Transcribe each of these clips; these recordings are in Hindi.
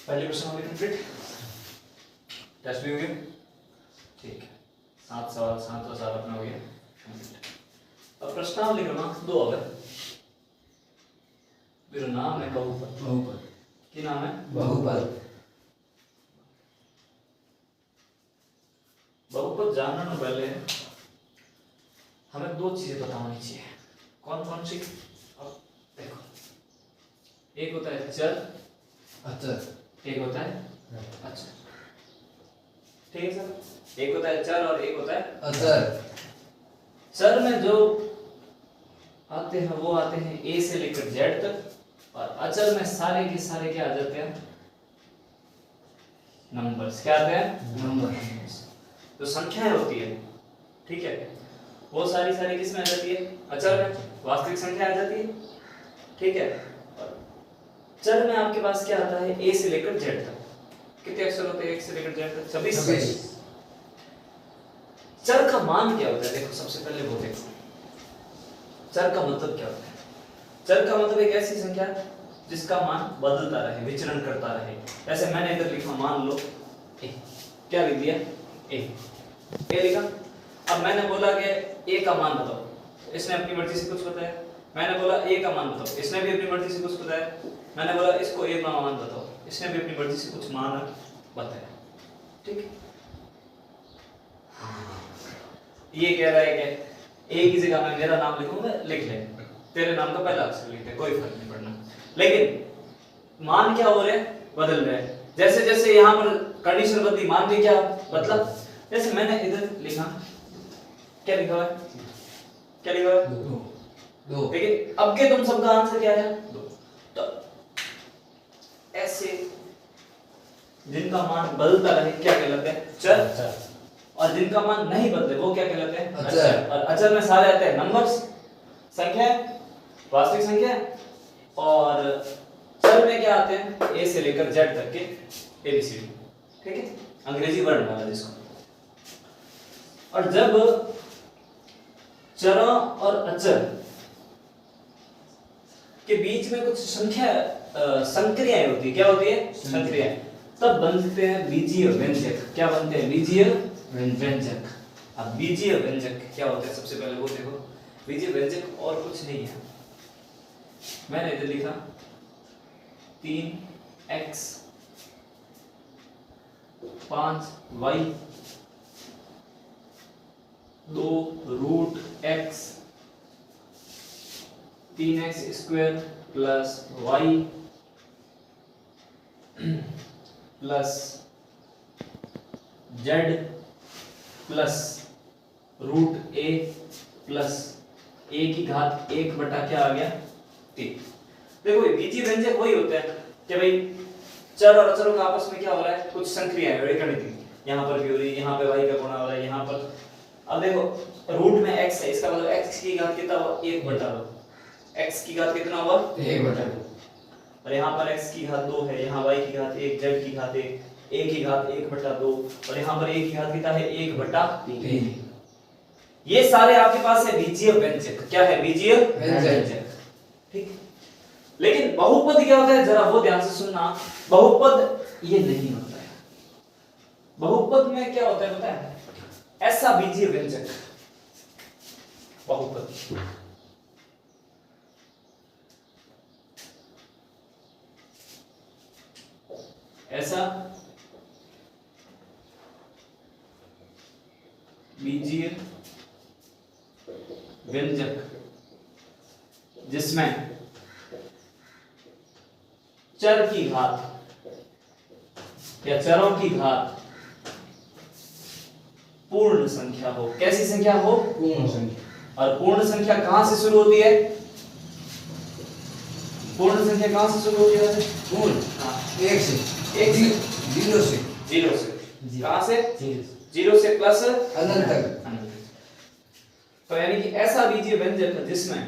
पहले प्रश्न हो गया कंप्लीट, टेस्ट भी हो गया, ठीक है। 7 सवाल 7वां सवाल अपना हो गया कंप्लीट। अब प्रश्नावली क्रमांक 2 अगर मेरा नाम है बहुपद। बहुपद की नाम है बहुपद। बहुपद जानने से पहले हमें 2 चीजें पता होनी चाहिए। कौन कौन सी? अब देखो, एक होता है चर, अचर, एक होता है अचर, ठीक है सर। एक होता है चर और एक होता है अचर। चर में जो आते हैं वो आते हैं ए से लेकर जेड तक, और अचर में सारे के सारे क्या आ जाते हैं? नंबर्स। क्या आते हैं? नंबर। जो संख्याएं होती है, ठीक है, वो सारी किस में आ जाती है? अचर में, वास्तविक संख्या आ जाती है, ठीक है। और चर में आपके पास क्या आता है? ए से लेकर जेड तक। कितने अक्षर होते हैं? 1 से लेकर जेड तक 26। चर का मान क्या होता है? देखो, सबसे पहले वो देखो, चर का मतलब क्या होता है? चर का मतलब एक ऐसी संख्या जिसका मान बदलता रहे, विचरण करता रहे। जैसे मैंने इधर लिखा, मान लो ए, क्या लिख दिया? ए लिखा। अब मैंने बोला कि ए का मान बताओ, इसने अपनी मर्जी से कुछ बताया। मैंने बोला ए का मान बताओ, इसने भी अपनी मर्जी से कुछ बताया। मैंने बोला इसको ए का मान बताओ, इसने भी अपनी मर्जी से कुछ मान बताया, ठीक है। ये कह रहा है कि ए की जगह मैं मेरा नाम लिखूंगा, लिख ले, तेरे नाम का पहला अक्षर लिख दे, कोई फर्क नहीं पड़ना। लेकिन मान क्या हो रहे हैं? बदल रहे हैं। जैसे जैसे यहाँ पर कंडीशन बदली, मान भी क्या बदला। जैसे मैंने इधर लिखा, क्या लिखा हुआ है? क्या लिखा हुआ है? 2। लेकिन अब के तुम सबका आंसर क्या है? 2। तो ऐसे जिनका मान बदलता रहे क्या कहलाते हैं? चर। और जिनका मान नहीं बदले वो क्या कहलाते हैं? अचर। और अचर में सारे आते हैं नंबर्स, संख्या, वास्तविक संख्या। और चर में क्या आते हैं? ए से लेकर जेड तक के एबीसीडी, ठीक है, अंग्रेजी वर्ण वाला जिसको। और जब चरों और अचर के बीच में कुछ संख्या संक्रियाएं होती है, क्या होती है? संक्रियाएं, तब बनते हैं बीजीय व्यंजक। क्या बनते हैं? बीजीय व्यंजक। अब बीजीय व्यंजक क्या होता है? सबसे पहले वो देखो, बीजीय व्यंजक और कुछ नहीं है। मैंने इधर लिखा 3x 5y 2 root x 3x square plus y plus z plus root a plus a की घात 1 बटा क्या आ गया? 3। देखो, बीजीय व्यंजक वही होता है कि भाई चर और अचरों का आपस में क्या हो रहा है? कुछ संक्रियाएं हो रही है, यहाँ पर भी हो रही है, यहाँ पे y का गुणा हो रहा है, यहाँ पर। अब देखो, रूट में x है, इसका मतलब x की घात कितना हुआ? 1 बटा 2। x की घात कितना हुआ? 1 बटा 2। और यहाँ पर x की घात 2 है, यहाँ y की घात 1, z की घात 1, a की घात 1 बटा 2, और यहाँ पर a की घात कितना है? 1 बटा 3। ये सारे आपके पास है बीजीय व्यंजक। क्या है? बीजीय व्यंजक, ठीक। लेकिन बहुपद क्या होता है? जरा वो ध्यान से सुनना। बहुपद ये नहीं होता है। बहुपद में क्या होता है पता है? ऐसा बीजीय व्यंजक बहुपद। ऐसा बीजीय व्यंजक जिसमें चर की घात या चरों की घात पूर्ण संख्या हो। कैसी संख्या हो? पूर्ण संख्या। और पूर्ण संख्या कहां से शुरू होती है? पूर्ण संख्या कहां से शुरू होती है? पूर्ण 1 से 0 से 0 से। कहां से? 0 से प्लस अनंत तक। तो यानी कि ऐसा बीजीय व्यंजक जिसमें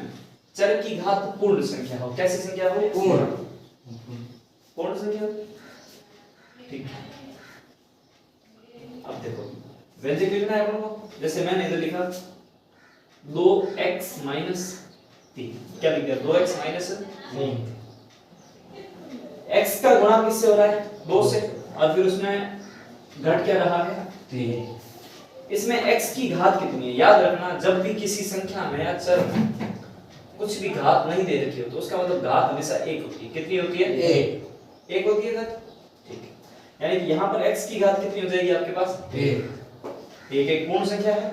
चर की घात पूर्ण संख्या हो। कैसी संख्या हो? पूर्ण संख्या, ठीक है। अब देखो, व्यंजक लिखना है अपन को। जैसे मैंने इधर लिखा 2x - 3। क्या लिख दिया? 2x - 3। x का गुणा किससे हो रहा है? 2 से, और फिर उसमें घट क्या रहा है? 3। इसमें x की घात कितनी है? याद रखना, जब भी किसी संख्या में या चर में कुछ भी घात नहीं दे रखी हो तो उसका मतलब घात हमेशा 1 होती है। कितनी होती है? 1 होती है घात। ठीक है, यानी कि यहाँ पर x की घात कितनी हो जाएगी आपके पास? 1। एक पूर्ण संख्या है।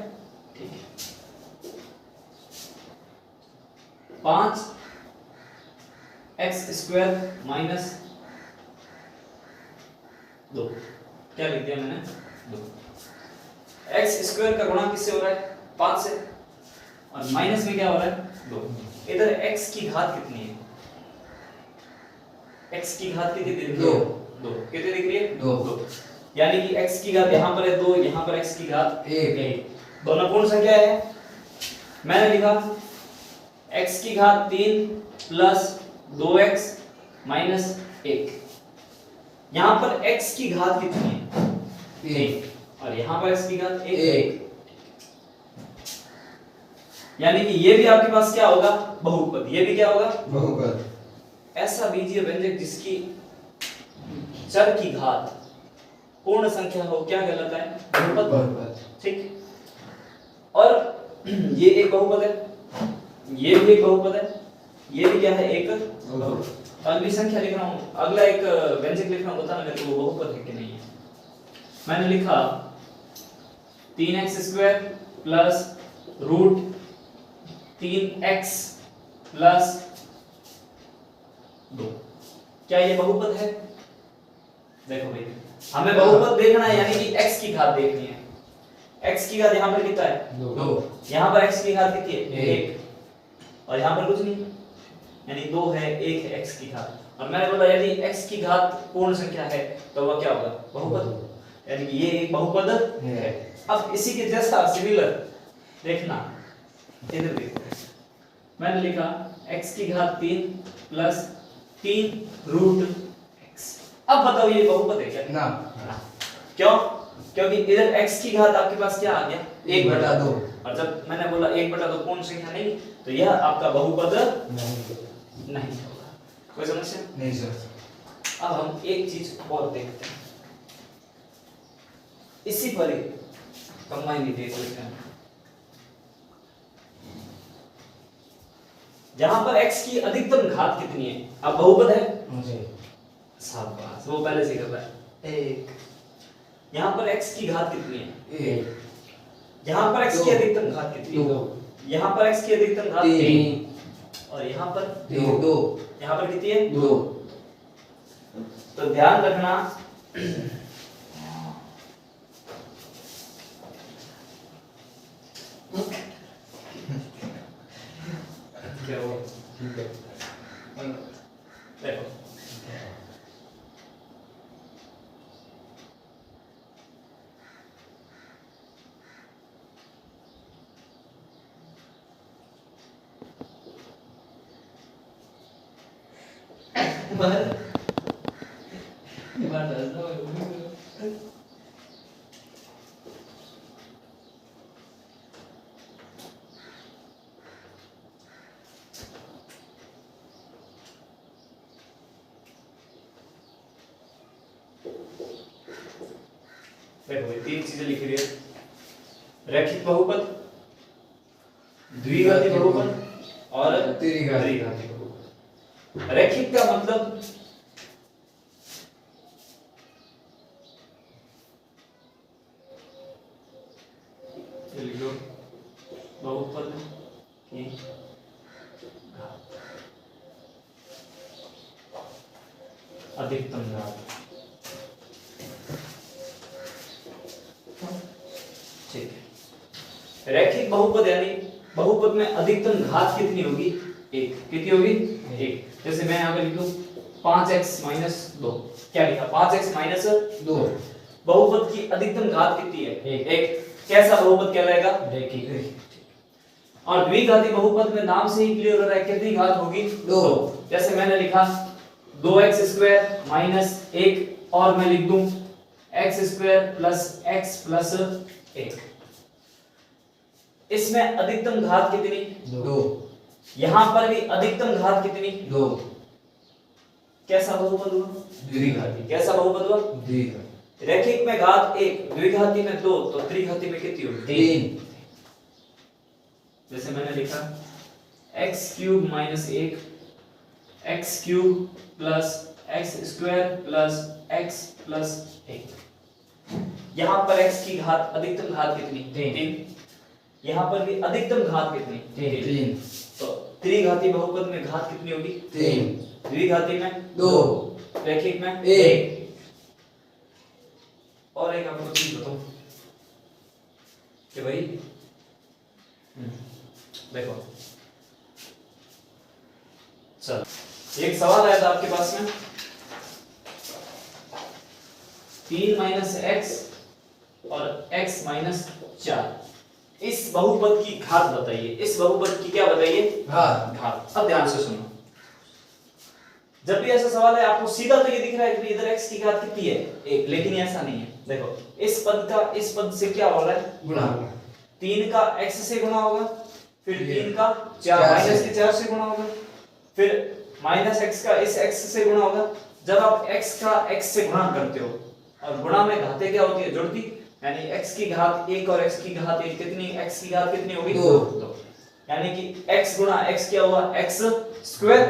ठीक है, 5 x² माइनस 2, क्या लिख दिया मैंने? 2। x² का गुणा किससे हो रहा है? 5 से, और माइनस में क्या हो रहा है? 2। इधर x की घात कितनी है? x की घात कितनी दिख रही है? 2। कितनी दिख रही है? 2। यानी कि x की घात यहाँ पर है 2, यहाँ पर x की घात 1। दोनों पूर्ण संख्या है। मैंने लिखा x की घात 3 प्लस 2x माइनस 1। यहाँ पर x की घात कितनी है? 1, और यहाँ पर x की घात 1। यानी कि ये भी आपके पास क्या होगा? बहुपद। ये भी क्या होगा? बहुपद। ऐसा बीजीय व्यंजक जिसकी चर की घात पूर्ण संख्या हो, क्या कहलाता है? बहुपद। ठीक, और ये एक बहुपद है, ये भी एक बहुपद है, ये भी क्या है? एक बहुपद। अगली संख्या लिख रहा हूं, अगला एक व्यंजक लिख रहा हूं, बताना मेरे को वो बहुपद है कि नहीं है। मैंने लिखा 3x² plus root 3x plus 2, क्या ये बहुपद है? देखो भाई, हमें बहुपद देखना है, यानी कि x की घात देखनी है। x की घात यहाँ पर कितना है? 2। यहाँ पर x की घात कितनी है? 1, और यहाँ पर कुछ नहीं, यानी 2 है, 1 है x की घात। और मैंने बोला यदि x की घात पूर्ण संख्या है तो वह क्या होगा? बहुपद, यानी कि ये एक बहुपद है। अब इसी के जैसा सिमिलर देखना, इधर देखो, मैंने लिखा x की घात 3 प्लस 3 रूट x। अब बताओ ये बहुपद है क्या? ना। क्यों? क्योंकि इधर x की घात आपके पास क्या आ गया? 1/2। और जब मैंने बोला 1/2 पूर्ण संख्या नहीं, तो यह आपका बहुपद नहीं होगा। कोई समस्या नहीं सर। अब हम एक चीज और देखते हैं, इसी पर ही कंबाइन देख लेते हैं। जहां पर x की अधिकतम घात कितनी है? अब बहुपद है, शाबाश, वो पहले से कर रहा है 1। यहां पर x की घात कितनी है? 1। यहां पर x की अधिकतम घात कितनी है? 2। यहां पर x की अधिकतम घात 3। और यहां पर 2। यहां पर कितनी है? 2। तो ध्यान रखना, क्या हुआ? ठीक है। देखो, देखो ये 3 चीजें लिखी हुई है, रैखिक बहुपद, द्विघाती बहुपद और त्रिघाती बहुपद। रैखिक का मतलब लिखो बहुपद की घात, अधिकतम घात। ठीक है, रैखिक बहुपद यानी बहुपद में अधिकतम घात कितनी होगी? 1। कितनी होगी? 1। जैसे मैं यहाँ पे लिखूं 5x माइनस 2, क्या लिखा? 5x minus 2। बहुपद की अधिकतम घात कितनी है? 1। कैसा बहुपद कहलाएगा? रैखिक। और द्विघाती बहुपद में नाम से ही क्लियर हो रहा है कितनी घात होगी? 2। जैसे मैंने लिखा 2x² माइनस 1, और मैं लिख दूं x² प्लस x प्लस 1। इसमें अधिकतम घात कितनी? 2। यहां पर भी अधिकतम घात कितनी? 2। कैसा बहुपद हुआ? द्विघाती। कैसा बहुपद हुआ? द्विघाती। रैखिक में घात 1, द्विघाती में 2, तो त्रिघाती में कितनी होगी? 3। जैसे मैंने लिखा x³ - 1 x³ + x² + x + 1। यहां पर x की घात अधिकतम घात कितनी? 3। यहां पर भी अधिकतम घात कितनी? 3। तो त्रिघाती बहुपद में घात कितनी होगी? 3। द्विघाती में 2। रैखिक में 1। और एक आपको चीज बताऊं कि भाई देखो, चलो एक सवाल आया था आपके पास में, 3 - x और x - 4, इस बहुपद की घात बताइए। इस बहुपद की क्या बताइए? घात। अब ध्यान से सुनो, जब भी ऐसा सवाल है आपको सीधा तो ये दिख रहा है कि इधर x की घात कितनी है? 1, लेकिन ऐसा नहीं है। देखो इस पद का इस पद से क्या हो रहा है? गुणा। 3 का x से गुणा होगा, फिर 3 का 4 4 माइनस के 4 से गुणा होगा, फिर माइनस x का इस x से गुणा होगा। जब आप x का x से गुणा करते हो और गुणा में घातें क्या होती है? जुड़ती, यानी x की घात 1 और x की घात 1 कितनी? x की घात कितनी होगी? 2। यानी कि x गुणा x क्या हुआ? x square.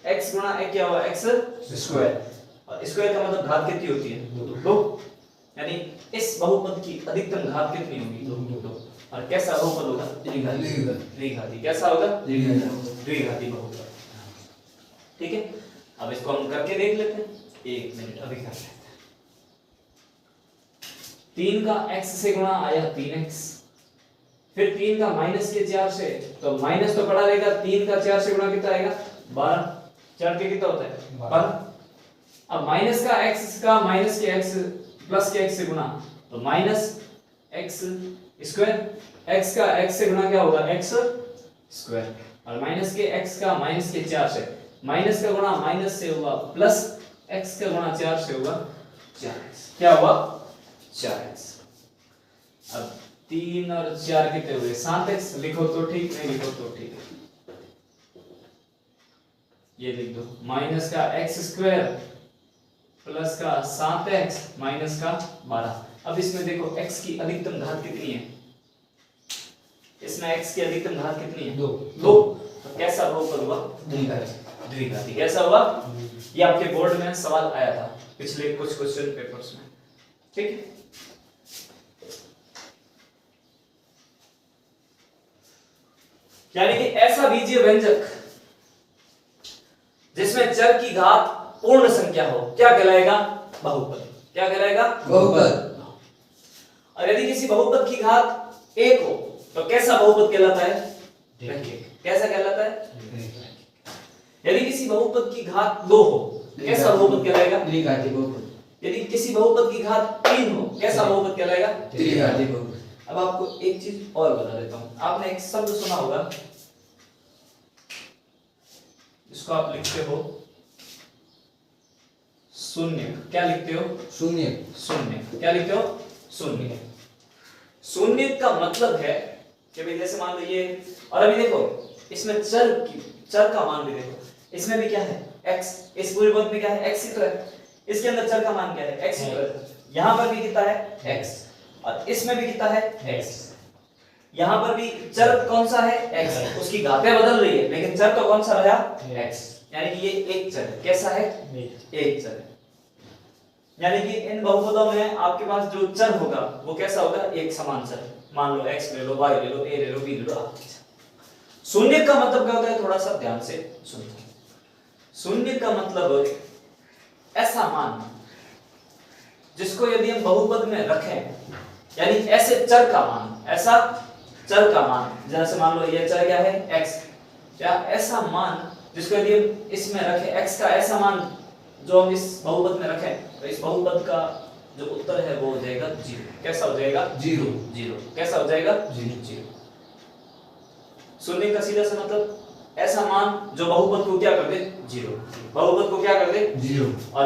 x गुणा a क्या हुआ? x square. और स्क्वायर का मतलब घात कितनी होती है? 2। यानी इस बहुपद की अधिकतम घात कितनी होगी? 2। और कैसा बहुपद होगा? द्विघाती। कैसा होगा? द्विघाती बहुपद। ठीक है, अब इसको हम करके देख लेते हैं। 1 मिनट अभी कर लेते हैं। 3 का x से गुणा आया 3x, फिर 3 का माइनस के 4 से, तो माइनस तो पड़ा रहेगा, 3 का 4 से गुणा कितना आएगा? 12। 4 के कितना होता है? 12। अब माइनस का x का माइनस के x प्लस के x से गुणा, तो माइनस x स्क्वायर। x का x से गुणा क्या होगा? x square. और माइनस के x का माइनस के 4 से, माइनस का गुणा माइनस से होगा प्लस, x का गुणा 4 से होगा 4x। क्या हुआ? 4x। अब 3 और 4 कितने हुए? 7x। लिखो तो ठीक, नहीं लिखो तो ठीक। ये लिख दो, माइनस का x स्क्वायर प्लस का 7x माइनस का 12। अब इसमें देखो x की अधिकतम घात कितनी है? इसमें x की अधिकतम घात कितनी है? 2। तो कैसा बहुपद हुआ? द्विघाती। कैसा हुआ? ये आपके बोर्ड में सवाल आया था पिछले कुछ क्वेश्चन पेपर्स में। ठीक है, यानी कि ऐसा बीजीय व्यंजक जिसमें चर की घात पूर्ण संख्या हो क्या कहलाएगा? बहुपद। क्या कहलाएगा? बहुपद। और यदि किसी बहुपद की घात 1 हो तो कैसा बहुपद कहलाता है? रैखिक। कैसा कहलाता है? यदि किसी बहुपद की घात 2 हो कैसा बहुपद कहलाएगा? द्विघाती बहुपद। यदि किसी बहुपद की घात 3 हो कैसा बहुपद कहलाएगा? त्रिघाती बहुपद। अब आपको एक चीज और बता देता हूं। आपने एक शब्द सुना होगा जिसको आप लिखते हो शून्य। क्या लिखते हो? शून्य। शून्य। क्या लिखते हो? शून्य। शून्य का मतलब है कि भाई जैसे मान लो ये, और अभी देखो इसमें चर का मान भी देखो, इसमें भी क्या है? x। इस पूरे पद में क्या है? x ही तो है। इसके अंदर चर का मान क्या है? x ही तो है। यहां पर भी कितना है? x। और इसमें भी कितना है? x। यहां पर भी चर कौन सा है? x। उसकी घातें बदल रही है लेकिन चर तो कौन सा रहा? x। यानी कि ये एक चर है। कैसा है? एक चर है। यानी कि इन बहुपदों में आपके पास जो चर होगा वो कैसा होगा? एक समान चर। मान लो x ले लो, y ले लो, a ले लो, b ले लो। शून्य का मतलब क्या होता है? थोड़ा सा ध्यान से सुनो। शून्य का मतलब ऐसा मान जिसको यदि हम बहुपद में रखें, यानी ऐसे चर का मान, ऐसा चर का मान, जैसे मान लो ये चर क्या है? x, या ऐसा मान जिसको यदि हम इसमें रखें, x का ऐसा मान जो हम इस बहुपद में रखें, तो इस बहुपद का जो उत्तर है वो हो जाएगा 0। कैसा हो जाएगा? 0। कैसा हो जाएगा? 0। शून्य का सीधा सा मतलब ऐसा मान जो बहुपद को क्या कर दे? 0। बहुपद को क्या कर दे? 0। और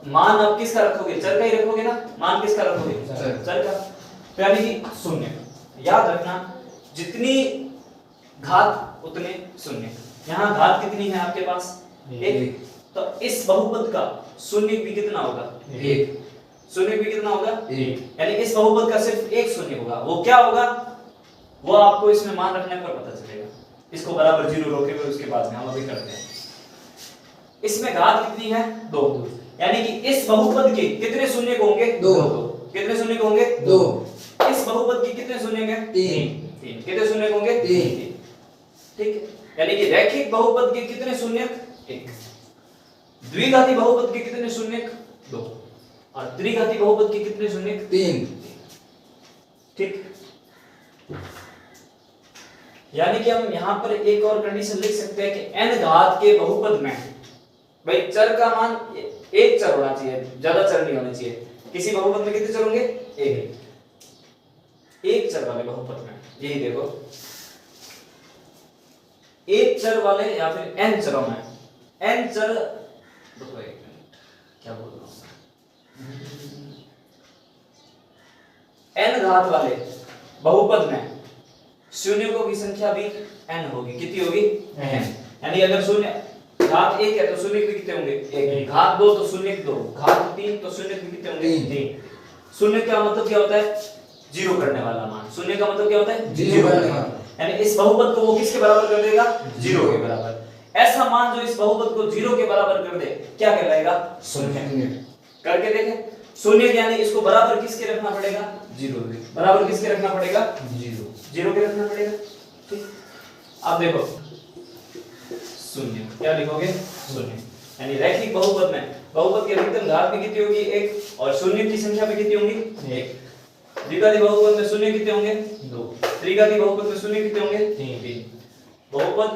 मान आप किसका रखोगे? चर का ही रखोगे ना। मान किसका रखोगे? चर का। तो यानी कि शून्य। याद रखना, जितनी घात उतने शून्य। यहाँ घात कितनी है आपके पास? 1। तो इस बहुपद का शून्य भी कितना होगा? एक। शून्य भी कितना होगा? एक। यानी इस बहुपद का सिर्फ एक शून्य होगा। वो क्या होगा वो आपको इसमें मान रखने पर पता चलेगा। इसको बराबर 0 रोके हुए उसके बाद में हम अभी करते हैं। इसमें घात कितनी है? 2। यानी कि इस बहुपद के कितने शून्य होंगे? 2। कितने शून्य होंगे? 2। इस बहुपद के कितने शून्य होंगे? 3। कितने शून्य होंगे? 3। ठीक है, यानी कि रैखिक बहुपद के कितने शून्य? 1। द्विघाती बहुपद के कितने शून्य? 2। और त्रिघाती बहुपद के कितने शून्य? 3। ठीक, यानी कि हम यहां पर एक और कंडीशन लिख सकते हैं कि n घात के बहुपद में भाई चर का मान एक चर होना चाहिए, ज्यादा चर नहीं होने चाहिए। किसी बहुपद में कितने चर होंगे? एक चर वाले बहुपद में, यही देखो, एक चर वाले या फिर n चरों में, n चर, देखो एक मिनट क्या बोल रहा हूं, n घात वाले बहुपद में शून्यों की संख्या भी n होगी। कितनी होगी? n। यानी अगर शून्य घात 1 है तो शून्य भी कितने होंगे? 1। घात 2 तो शून्य 2। घात 3 तो शून्य भी कितने होंगे? 3। शून्य का मतलब क्या होता है? 0 करने वाला मान। शून्य का मतलब क्या होता है? 0 करने वाला। यानी इस बहुपद को वो किसके बराबर कर देगा? 0 के बराबर। ऐसा मान जो इस बहुपद को 0 के बराबर कर दे क्या कहलाएगा? शून्य। करके देखें। शून्य यानी इसको बराबर किसके रखना पड़ेगा? 0 के। बराबर किसके रखना पड़ेगा? 0 के रखना पड़ेगा। ठीक, अब देखो शून्य क्या लिखोगे? शून्य। यानी रैखिक बहुपद में बहुपद की अधिकतम घात भी कितनी होगी? 1। और शून्य की संख्या भी कितनी होगी? 1। द्विघाती बहुपद में शून्य कितने होंगे? 2। त्रिघाती बहुपद में शून्य कितने होंगे? 3। बहुपद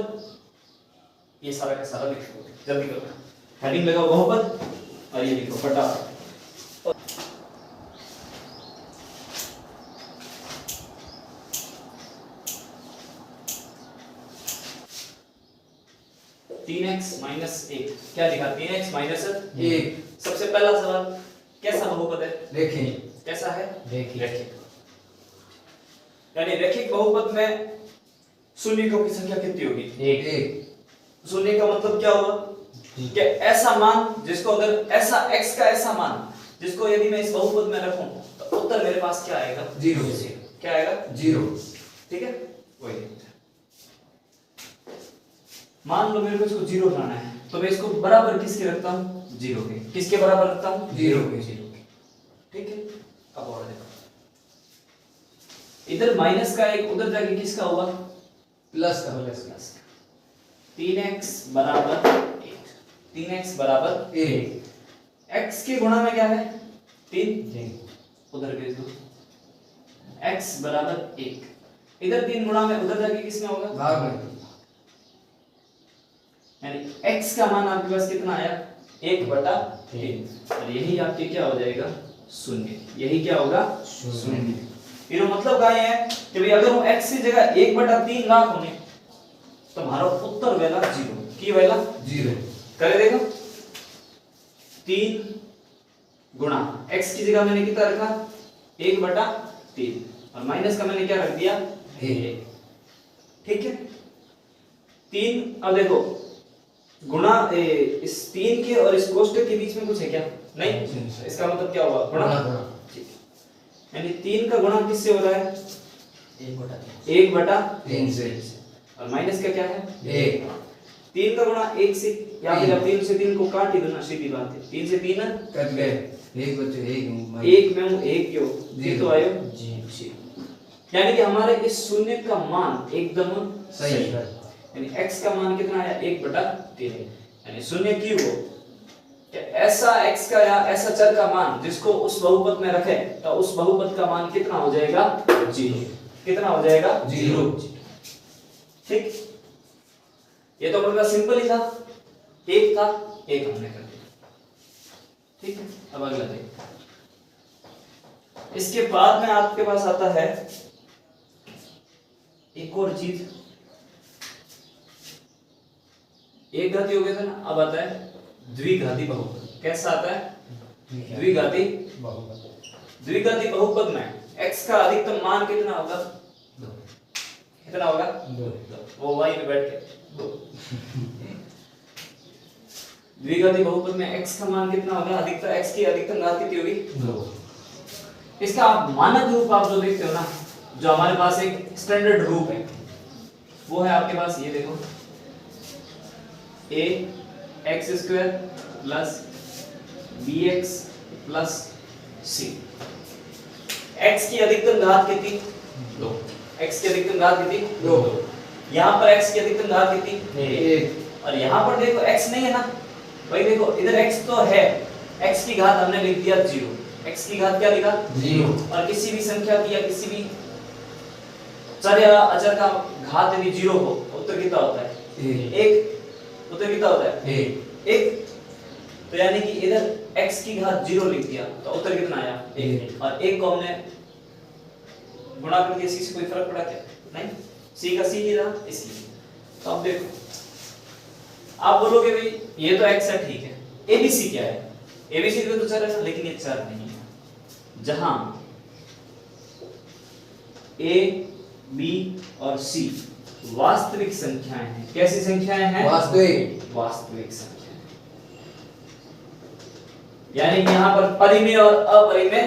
ये सारा का सारा लिख दो, जल्दी करो। हेडिंग लगाओ बहुपद और ये लिखो फटाफट। तीन एक्स माइनस 1 क्या लिखा? 3x minus 1। सबसे पहला सवाल, कैसा बहुपद है? रैखिक। कैसा है? रैखिक। यानी रैखिक बहुपद में शून्यों की संख्या कितनी होगी? 1। शून्य का मतलब क्या हुआ? कि ऐसा मान जिसको अगर ऐसा x का ऐसा मान जिसको यदि मैं इस बहुपद में रखूं तो उत्तर मेरे पास क्या आएगा? 0। क्या आएगा? 0। ठीक है, वही मान लो मेरे को इसको 0 बनाना है तो मैं इसको बराबर किसके रखता हूं? 0 के। किसके बराबर रखता हूं? 0 के। ठीक है, अब और देखो, इधर माइनस का एक, उधर जाके किसका हुआ? प्लस का। 3x बराबर 1। 3x बराबर 1। x के गुणा में क्या है? 3। उधर भेज दो। x बराबर 1। इधर 3 गुणा में उधर जाके किसमें होगा? भाग में। यानी x का मान आपके पास कितना आया? 1/3। और यही आपके क्या हो जाएगा? शून्य। यही क्या होगा? शून्य। इनो मतलब क्या है कि भाई अगर वो x की जगह 1/3 लाख होने तो हमारा उत्तर वेला 0 की वेला 0 करे देखो। 3 गुणा x की जगह मैंने कितना रखा? 1/3 और माइनस का मैंने क्या रख दिया? 1। ठीक है, 3। अब देखो गुणा इस 3 के और इस कोष्टक के बीच में कुछ है क्या? नहीं। इसका मतलब क्या होगा? गुणा। ठीक है, यानी 3 का गुणा किससे हो रहा है? 1/3 से। और माइनस का क्या है? 1। 3 का गुणा 1 से, या फिर 3 से 3 को काट ही दो ना, सीधी बात है। 3 से 3 कट गए। 1 बचे। 1 में हूं 1 क्यों? ये तो आयो जी। यानी कि हमारे इस शून्य का मान एकदम सही है। यानी x का मान कितना आया? 1/3। यानी शून्य की वो कि ऐसा x का या ऐसा चर का मान जिसको उस बहुपद में रखे तो उस बहुपद का मान कितना हो जाएगा? 0। कितना हो जाएगा? 0। ठीक, ये तो अपने पास सिंपल ही था। 1 था, 1 हमने कर दिया। ठीक है, अब अगला देखो। इसके बाद में आपके पास आता है एक और चीज, एक घाती हो गया था ना, अब आता है द्विघाती बहुपद। कैसा आता है? द्विघाती बहुपद। द्विघाती बहुपद में x का अधिकतम मान कितना होगा? 2। कितना होगा? 2। वो वहीं पे बैठ के 2। द्विघाती बहुपद में x का मान कितना होगा, अधिकतम x की अधिकतम घात कितनी होगी, 2। इसका आप मानक रूप आप जो देखते हो ना, जो हमारे पास एक स्टैंडर्ड रूप है, वो है आपके पास ये देखो, ax² plus bx plus c। x की अधिकतम घात कितनी, 2। x की अधिकतम घात कितनी, 2। यहाँ पर x की अधिकतम घात कितनी, 1। और यहाँ पर देखो x नहीं है ना भाई, देखो इधर x तो है, x की घात हमने लिख दिया 0, x की घात क्या लिखा 0। और किसी भी संख्या की या किसी भी चर या अचर का घात यदि 0 हो, उत्तर कितना होता है, 1। उत्तर कितना होता है, 1। तो यानी कि इधर x की घात 0 लिख दिया तो उत्तर कितना आया, 1। और 1 को हमने गुणा करके c से कोई फर्क पड़ा क्या, नहीं, c का c ही रहा इसलिए। तो अब देखो, आप बोलोगे भाई ये तो x है, ठीक है, abc क्या है, abc तो चर है, लेकिन ये चर नहीं है। जहां a b और c वास्तविक संख्याएं हैं, कैसी संख्याएं हैं, वास्तविक संख्याएं, यानी कि यहाँ पर परिमेय और अपरिमेय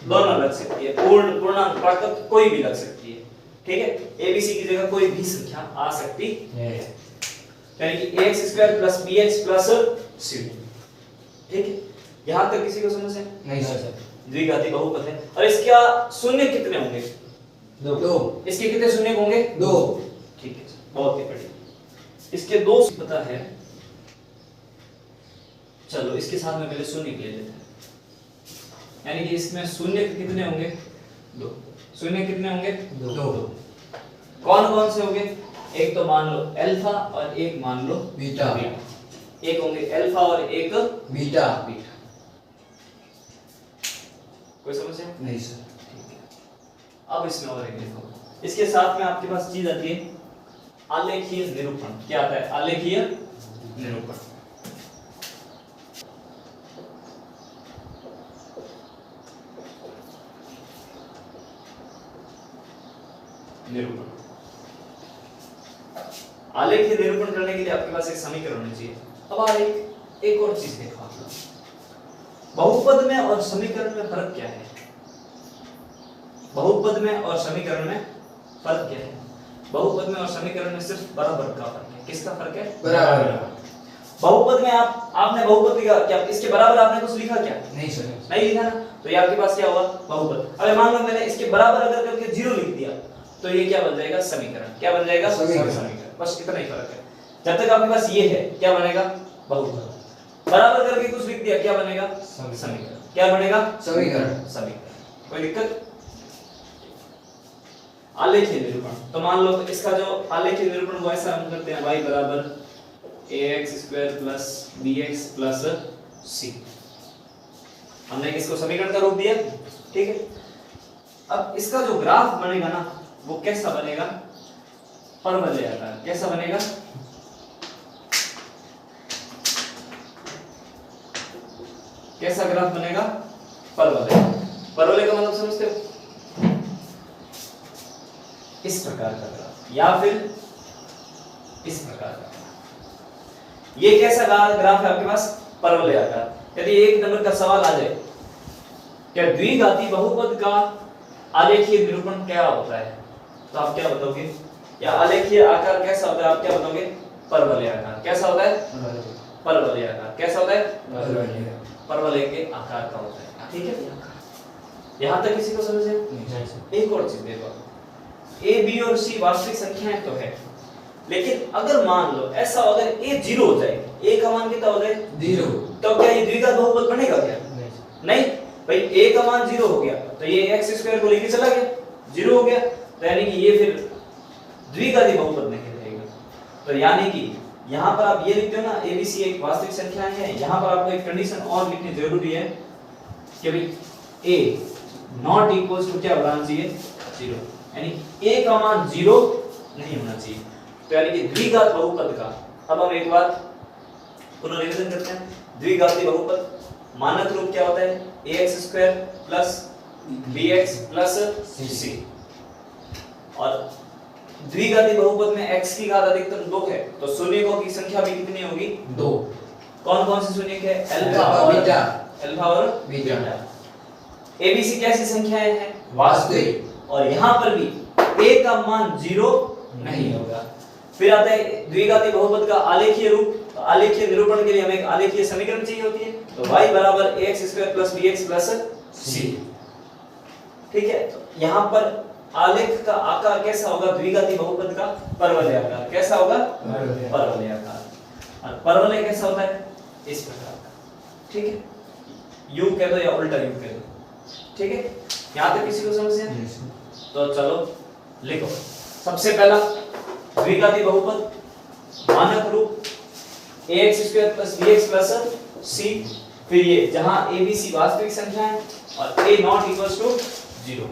दोनों लग सकती है, पूर्ण, पूर्णांक, प्राकृत कोई भी लग सकती है, ठीक है, abc की जगह कोई भी संख्या आ सकती है, यानी कि ax² plus bx plus c। ठीक है, यहाँ तक किसी को समझ है, नहीं सर। द्विघाती बहुपद है। और इसका शून्य कितने होंगे, 2। इसके कितने शून्य होंगे, 2। ठीक है, बहुत ही बढ़िया। इसके 2 पता है, चलो इसके साथ में पहले शून्य ले लेते हैं, यानी कि इसमें शून्य कितने होंगे, 2। शून्य कितने होंगे, 2। कौन कौन से होंगे, एक तो मान लो अल्फा और एक मान लो बीटा। एक होंगे अल्फा और एक बीटा। कोई समझ है, नहीं सर। ठीक है, अब इसमें और एक देखो, इसके साथ में आपके पास चीज आती है आलेखीय निरूपण। क्या आता है, आलेखीय निरूपण। निरूपण, आलेखीय निरूपण करने के लिए आपके पास एक समीकरण होना चाहिए। अब आ एक और चीज देखो आप लोग, बहुपद में और समीकरण में फर्क क्या है, बहुपद में और समीकरण में फर्क क्या है, बहुपद में और समीकरण में सिर्फ बराबर का फर्क है। किसका फर्क है, बराबर। बहुपद में आपने बहुपद लिखा क्या, इसके बराबर आपने कुछ लिखा क्या, नहीं सर। नहीं लिखा ना, तो ये आपके पास क्या हुआ, बहुपद। अब मान लो मैंने इसके बराबर अगर करके 0 लिख दिया तो ये क्या बन जाएगा, समीकरण। क्या बन जाएगा, समीकरण। बस इतना ही फर्क है। जब तक आपके पास ये है, क्या बनेगा, बहुपद। बराबर करके कुछ लिख दिया, क्या बनेगा, समीकरण। क्या बनेगा, समीकरण। समीकरण, कोई दिक्कत। आलेखीय निरूपण, तो मान लो इसका जो आलेखीय निरूपण वो ऐसा हम करते हैं, y बराबर ax² plus bx plus c। हमने इसको समीकरण का रूप दिया, ठीक है। अब इसका जो ग्राफ बनेगा ना, वो कैसा बनेगा, परवलय आकार। कैसा बनेगा, कैसा ग्राफ बनेगा, परवलय। परवलय का मतलब समझते हो, इस प्रकार का ग्राफ या फिर इस प्रकार का। ये कैसा ग्राफ है आपके पास, परवलय आकार। यदि एक नंबर का सवाल आ जाए, क्या द्विघाती बहुपद का आलेखीय निरूपण क्या होता है, तो आप क्या बताओगे, या आलेखीय आकार कैसा होता है, आप क्या बताओगे, परवलय आकार। कैसा होता है, परवलय आकार। कैसा होता है, परवलय के आकार का होता है, ठीक है। यहां तक किसी को समझ है। एक और चीज देखो, a b और c वास्तविक संख्याएं तो है, लेकिन अगर मान लो ऐसा अगर a 0 हो जाए, a का मान कितना हो जाए, 0, तो क्या ये द्विघात बहुपद बनेगा क्या, नहीं भाई। a का मान 0 हो गया तो ये x² को लेके चला गया, 0 हो गया, तो यानी कि ये फिर द्विघाती बहुपद नहीं रहेगा। तो यानी कि यहाँ पर आप ये लिखते हो ना, abc एक वास्तविक संख्याएं है, यहाँ पर आपको एक कंडीशन और लिखनी जरूरी है कि भाई a नॉट इक्वल्स टू क्या होना चाहिए, 0, यानी a का मान 0 नहीं होना चाहिए। तो यानी कि द्विघात बहुपद का, अब हम एक बात पुनर्निवेदन करते हैं। द्विघाती बहुपद मानक रूप क्या होता है, ax² plus bx plus c। और द्विघाती बहुपद में x की घात अधिकतम 2 है, तो शून्यकों की संख्या भी कितनी होगी, 2। कौन कौन से शून्य है? अल्फा अल्फा, और बीटा। अल्फा और बीटा। एबीसी कैसी संख्याएं हैं? वास्तविक। और यहां पर भी a का मान 0 नहीं होगा। फिर आता है द्विघाती बहुपद का आलेखीय रूप। तो आलेखीय निरूपण के लिए हमें एक आलेखीय समीकरण चाहिए होती है। तो y बराबर ax² + bx + c। ठीक है, तो यहां पर आलेख का आकार कैसा होगा? द्विघाती बहुपद का परवलयाकार। कैसा होगा? परवलयाकार। और परवलय कैसा होता है? इस प्रकार का। ठीक है, u कह दो या उल्टा u कह दो। ठीक है, यहां तक किसी को समझ है? तो चलो लिखो। सबसे पहला द्विघाती बहुपद मानक रूप ax² + bx + c। फिर ये जहां abc वास्तविक संख्या है और a ≠ 0।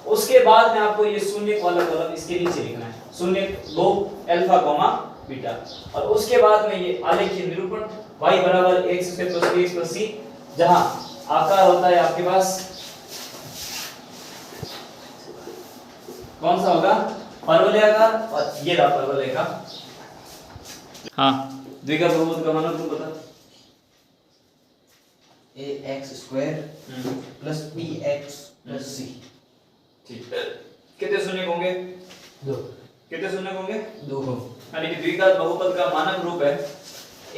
उसके बाद में आपको ये शून्य वाला कॉलम इसके नीचे लिखना है। शून्य 2 अल्फा बीटा। और उसके बाद में ये आलेखीय निरूपण y बराबर ax² + bx + c, जहां आकार होता है आपके पास कौन सा होगा? परवलयाकार। और ये रहा परवलय का। हाँ, द्विघात बहुपद का मानक रूप बता। ax² + bx + c। ठीक है, कितने शून्य होंगे? 2। कितने शून्य होंगे? 2। यानी कि द्विघात बहुपद का मानक रूप है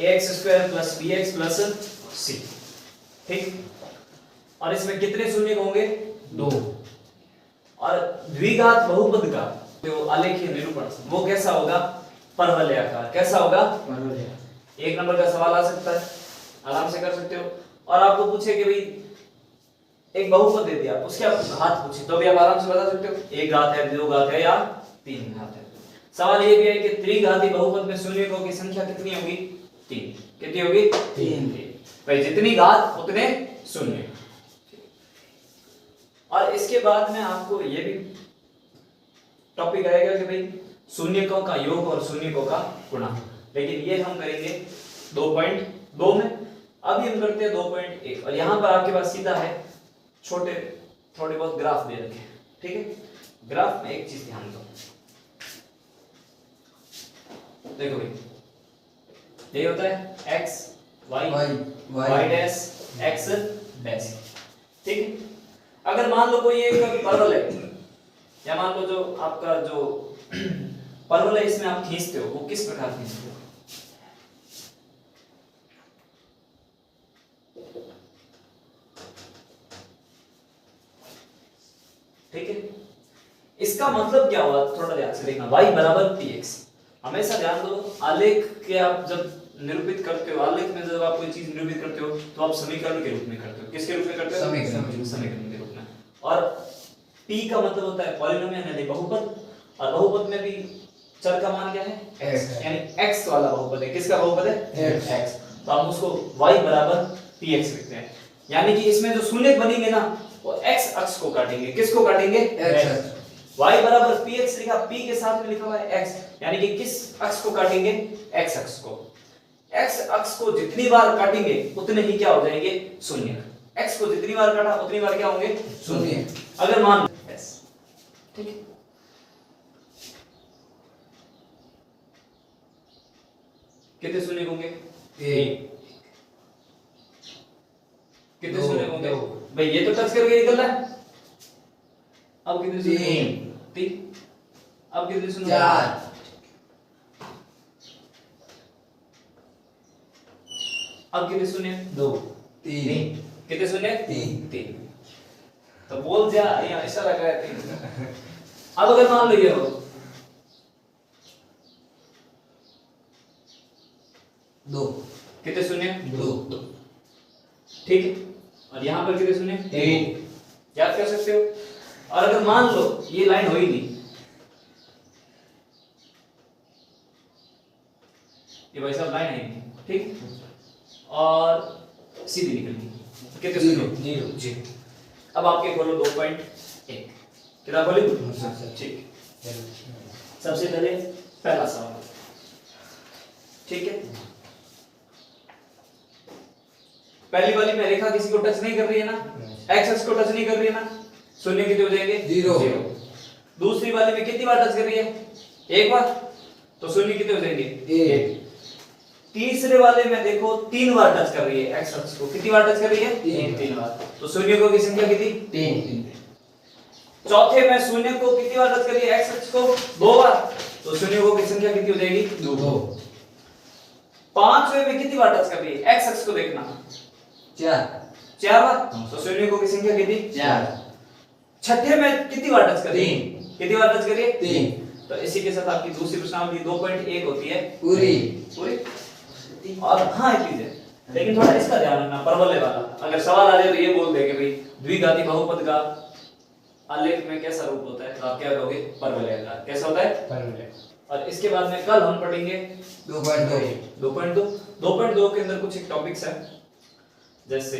ax² + bx + c। ठीक, और इसमें कितने शून्य होंगे? 2। और द्विघात बहुपद का जो आलेखीय निरूपण वो कैसा होगा? परवलयाकार। कैसा होगा? परवलयाकार। एक नंबर का सवाल आ सकता है, आराम से कर सकते हो। और आपको पूछे कि भाई एक बहुपद दे दिया, उसके आप घात पूछे तो भी आप आराम से बता सकते हो। एक घात है, दो घात है या तीन घात है। सवाल ये भी है कि त्रिघाती बहुपद में शून्यकों की संख्या कितनी होगी? 3। कितनी होगी? 3। भाई जितनी घात उतने शून्य। और इसके बाद में आपको ये भी टॉपिक आएगा कि भाई शून्यकों का योग और शून्यकों का गुणा। लेकिन ये हम करेंगे 2.2 में। अभी हम करते हैं 2.1। और यहां पर आपके पास सीधा है छोटे थोड़े बहुत ग्राफ दे रखे हैं। ठीक है, ग्राफ में एक चीज ध्यान दो। देखो भाई, ये होता है x y dash x dash. ठीक है, अगर मान लो कोई एक परवल है, या मान लो जो आपका जो परवल है इसमें आप खींचते हो, वो किस प्रकार खींचते हो? ठीक है, इसका मतलब क्या हुआ? थोड़ा ध्यान से देखना। y बराबर px। हमेशा ध्यान दो, आलेख के आप जब निरूपित करते हो, आलेख में जब आप कोई चीज निरूपित करते हो तो आप समीकरण के रूप में करते हो। किसके रूप में करते हो? समीकरण के रूप में। और p का मतलब होता है पॉलिनोमियल यानी बहुपद। और बहुपद में भी चर का मान क्या है? x। यानी x वाला बहुपद है। किसका बहुपद है? x। तो हम उसको y बराबर px लिखते हैं। यानी कि इसमें जो शून्य बनेंगे ना वो x अक्ष को काटेंगे। किसको काटेंगे? x। y बराबर px लिखा, p के साथ में लिखा हुआ है x, यानी कि किस अक्ष को काटेंगे? x अक्ष को। x अक्ष को जितनी बार काटेंगे उतने ही क्या हो जाएंगे? शून्य। x को जितनी बार काटा उतनी बार क्या होंगे? शून्य। अगर मान s। ठीक है, कितने शून्य होंगे? 1। कितने शून्य होंगे भाई? ये तो टच करके निकल रहा है। अब कितने शून्य? 3। अब कितने शून्य? 4। अब कितने शून्य? 2। 3। कितने शून्य? 3। तो बोल जा, यहाँ ऐसा लगा है 3। अब अगर मान लो ये हो 2। कितने शून्य? 2। ठीक है, और यहाँ पर कितने शून्य? 1। याद कर सकते हो। और अगर मान लो ये लाइन हो ही नहीं, ये भाई साहब लाइन है नहीं, ठीक, और सीधी निकल गई, कितने शून्य? 0। अब आपके खोलो 2.1। कितना खोली? ठीक। सबसे पहले पहला सवाल, ठीक है। पहली वाली में रेखा किसी को टच नहीं कर रही है ना, एक्स एक्स को टच नहीं कर रही है ना, शून्य कितने हो जाएंगे? 0। दूसरी वाली में कितनी बार टच कर रही है? एक बार, तो शून्य कितने हो जाएंगे? 1। तीसरे वाले में देखो 3 बार टच कर रही है एक्स अक्ष को। कितनी बार टच कर रही है? 3 बार। तो शून्यकों की संख्या कितनी? 3। चौथे में शून्य को कितनी बार टच कर रही है एक्स अक्ष को? 2 बार। तो शून्यकों की संख्या कितनी हो जाएगी? 2। पांचवे में कितनी बार टच कर रही है एक्स अक्ष को? देखना 4 बार। तो शून्यकों की संख्या कितनी? 4। छठे में कितनी बार टच कर रही है? 3। कितनी बार टच कर रही है? 3। तो इसी के साथ आपकी दूसरी प्रश्नावली 2.1 होती है पूरी। और हाँ एक चीज है, लेकिन थोड़ा इसका ध्यान रखना, परवलय वाला। अगर सवाल आ जाए तो ये बोल दे कि भाई द्विघाती बहुपद का आलेख में कैसा रूप होता है, तो आप क्या कहोगे? परवलयाकार। कैसा होता है? परवलय। और इसके बाद में कल हम पढ़ेंगे 2.2 के अंदर कुछ एक टॉपिक्स है, जैसे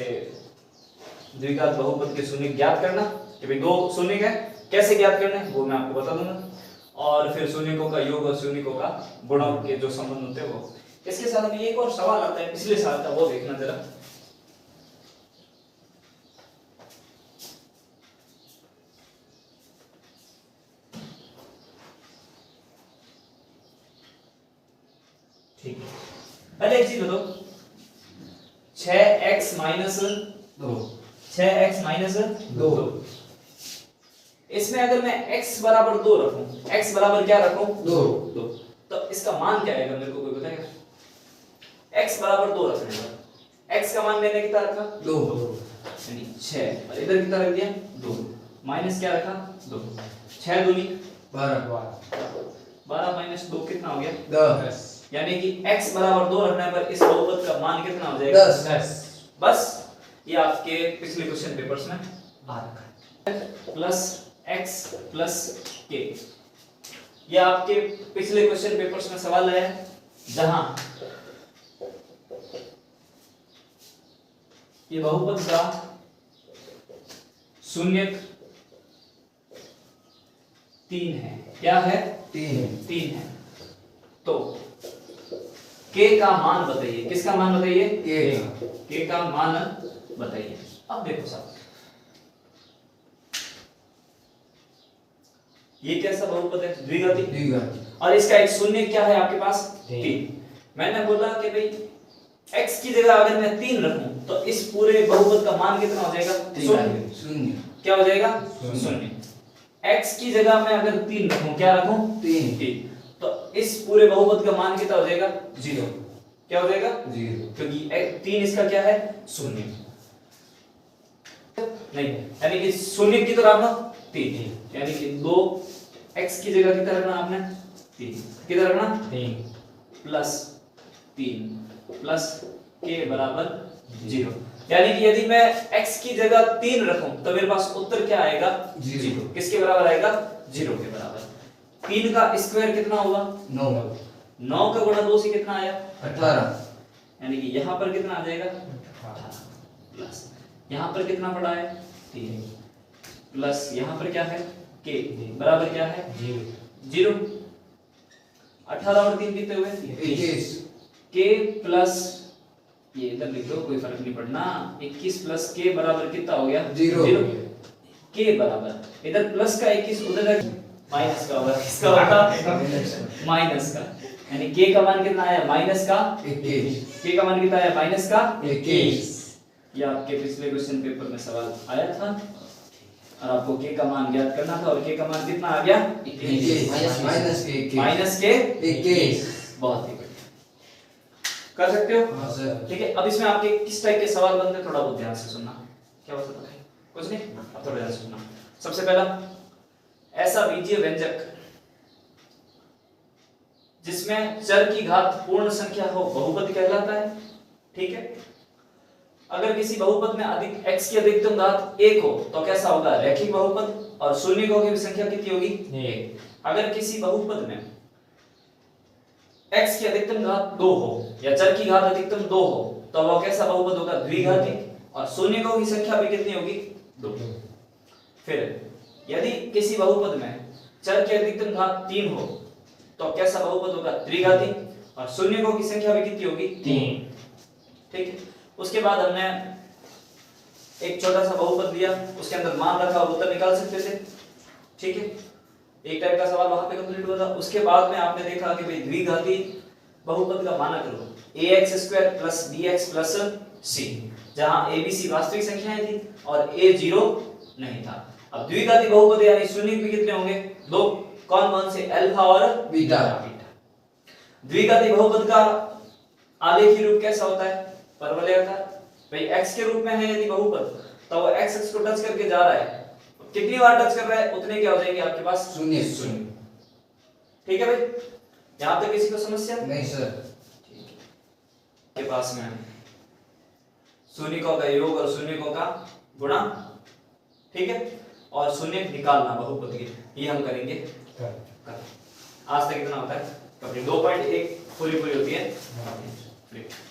द्विघात बहुपद के शून्य ज्ञात करना, कि भाई 2 शून्य है कैसे ज्ञात करना है वो मैं आपको बता दूंगा, और फिर शून्यकों का योग और शून्यकों का गुणों के जो संबंध होते हैं वो। इसके साथ में एक और सवाल आता है पिछले साल का, वो देखना जरा। ठीक है, पहले एक चीज बताओ, 6x माइनस 2, इसमें अगर मैं x बराबर 2 रखूं, x बराबर क्या रखूं? 2, तो इसका मान क्या आएगा? मेरे को कोई बताएगा? x बराबर 2 रखने पर x का मान मैंने कितना रखा? 2, यानी 6, और इधर कितना रख दिया? 2, माइनस क्या रखा? 2। 6 दूनी 12 माइनस 2 कितना हो गया? 10। यानी कि x बराबर 2 रखने पर इस बहुपद का मान कितना हो जाएगा? 10। बस ये आपके पिछले क्वेश्चन पेपर्स में आ रखा है। प्लस x प्लस k, ये आपके पिछले क्वेश्चन पेपर्स में सवाल है, जहां ये बहुपद का शून्यक 3 है। क्या है? 3 है। तो k का मान बताइए। किसका मान बताइए? k का मान बताइए। अब देखो साहब, ये कैसा बहुपद है? द्विघाती। और इसका एक शून्य क्या है आपके पास? 3। मैंने बोला कि भाई x की जगह अगर मैं 3 रखूं तो इस पूरे बहुपद का मान कितना हो जाएगा? शून्य। क्या हो जाएगा? शून्य। x की जगह मैं अगर 3 रखूं, क्या रखूं? 3, तो इस पूरे बहुपद का मान कितना हो जाएगा? 0। क्या हो जाएगा? 0, क्योंकि 3 इसका क्या है? शून्य नहीं, यानी कि शून्य की तरह रखना 3, यानी कि 2 x की जगह कितना रखना आपने? 3। कितना रखना? 3 प्लस 3 प्लस k बराबर 0। यानी कि यदि मैं x की जगह 3 रखूं तो मेरे पास उत्तर क्या आएगा? 0। किसके बराबर आएगा? 0 के बराबर। 3 का स्क्वायर कितना होगा? 9 का गुणा 2 से कितना आया? 18। यानी कि यहां पर कितना आ जाएगा? 18 प्लस यहां पर कितना पड़ा है? 3 प्लस यहां पर क्या है? k बराबर क्या है? 0। 18 और 3 कितने हुए? 21। k प्लस ये इधर लिख दो, कोई फर्क नहीं पड़ना। 21 प्लस k बराबर कितना हो गया? 0। k बराबर इधर प्लस का 21, उधर माइनस का होगा। किसका होगा? माइनस का। यानी k का मान कितना आया? माइनस का 21। k का मान कितना आया? माइनस का 21। ये आपके पिछले क्वेश्चन पेपर में सवाल आया था, और आपको k का मान ज्ञात करना था, और k का मान कितना आ गया? 21 माइनस के 21। बहुत ही बढ़िया, कर सकते हो? हां सर। ठीक है, अब इसमें आपके किस टाइप के सवाल बनते हैं थोड़ा बहुत ध्यान से सुनना। क्या बात है? कुछ नहीं, अब थोड़ा ध्यान से सुनना। सबसे पहला, ऐसा बीजीय व्यंजक जिसमें चर की घात पूर्ण संख्या हो बहुपद कहलाता है। ठीक है, अगर किसी बहुपद में अधिक x की अधिकतम घात 1 हो तो कैसा होगा? रैखिक बहुपद, और शून्यकों की संख्या कितनी होगी? 1। अगर किसी बहुपद में x की अधिकतम घात 2 हो या चर की घात अधिकतम 2 हो तो वह कैसा बहुपद होगा? द्विघाती, और शून्यकों की संख्या भी कितनी होगी? 2। फिर यदि किसी बहुपद में चर की अधिकतम घात 3 हो तो कैसा बहुपद होगा? त्रिघाती, और शून्यकों की संख्या भी कितनी होगी? 3। ठीक है, उसके बाद हमने एक छोटा सा बहुपद लिया, उसके अंदर मान रखा और उत्तर निकाल सकते थे। ठीक है, एक टाइप का सवाल वहां पे कंप्लीट हुआ था। उसके बाद में आपने देखा कि भाई द्विघाती बहुपद का मानक रूप ax² plus bx plus c, जहां a b c वास्तविक संख्याएं थी और a 0 नहीं था। अब द्विघाती बहुपद यानी शून्य भी कितने होंगे? दो। कौन कौन से? अल्फा और बीटा। द्विघाती बहुपद का आलेखी रूप कैसा होता है? परवलयाकार। भाई x के रूप में है यदि बहुपद, तो वो x को टच करके जा रहा है, कितनी बार टच कर रहा है उतने क्या हो जाएंगे आपके पास? शून्य। ठीक है भाई, यहां तक किसी को समस्या नहीं सर। के पास में शून्यकों का योग और शून्यकों का गुणा, ठीक है, और शून्य निकालना बहुपद के, ये हम करेंगे कल। आज तक इतना होता है। 2.1 पूरी होती है।